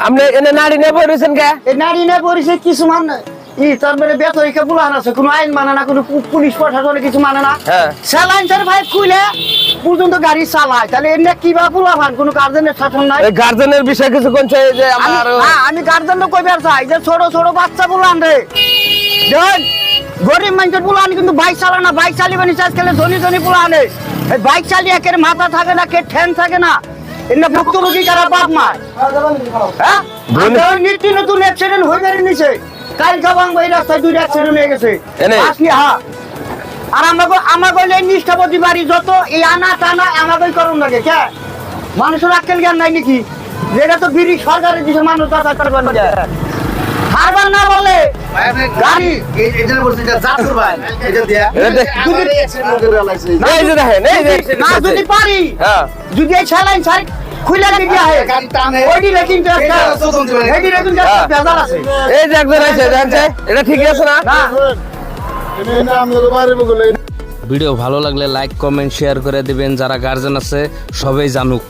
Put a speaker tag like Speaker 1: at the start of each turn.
Speaker 1: আপনি এনে নারী নিয়ে পড়েছেন কে?
Speaker 2: এই নারী নিয়ে পড়েছে কিছু মানে তারপরে বেতরিকে বুলান আছে, কোনো আইন মানে না, কোনো পুলিশ প্রশাসনে কিছু মানে না।
Speaker 1: হ্যাঁ।
Speaker 2: স্যালাইন স্যার ভাই খুলে পর্যন্ত গাড়ি চালায়, তাহলে এমনি কিভাবে বুলাবান? কোনো গার্জেনের শাসন নাই।
Speaker 1: এই গার্জেনের বিষয়ে কিছু কোন যে আমার
Speaker 2: আমি গার্জেন কইবার চাই যে ছোট ছোট বাচ্চা বুলান রে, দেখ গরিব মানুষের বুলান কিন্তু বাইক চালা না, বাইক চালিয়ে বানি আজকাল ধনী ধনী বুলানে এই বাইক চালিয়ে কে মাথা থাকে না, কে ঠ্যাং থাকে না, এমনি ভুক্তভোগী কারা বাপ মা। হ্যাঁ, নিত্য নতুন অ্যাক্সিডেন্ট হয়ে গেছে নিচে, কাল গাবাং এই রাস্তায় 2টা অ্যাক্সিডেন্ট হয়ে গেছে আসনি। হ্যাঁ, আর আমাকে নিষ্ঠাপতি বাড়ি যত এই আনা টানা আমাকেই করুন লাগে কে? মানুষের আক্কেল জ্ঞান নাই নাকি? যেটা তো বিড়ি সরকারের দিছে, মানুষ যাতায়াত করবেন না। হারবার না বলে গাড়ি না যদি পারি, যদি এই স্যালাইন সাইড খুলে দিয়ে ওইটি লেকিন বেজার আছে।
Speaker 1: এই যে একজন আছে জানছে, এটা ঠিক আছে না?
Speaker 3: ভিডিও ভালো লাগলে লাইক কমেন্ট শেয়ার করে দিবেন, যারা গার্জেন আছে সবাই জানুক।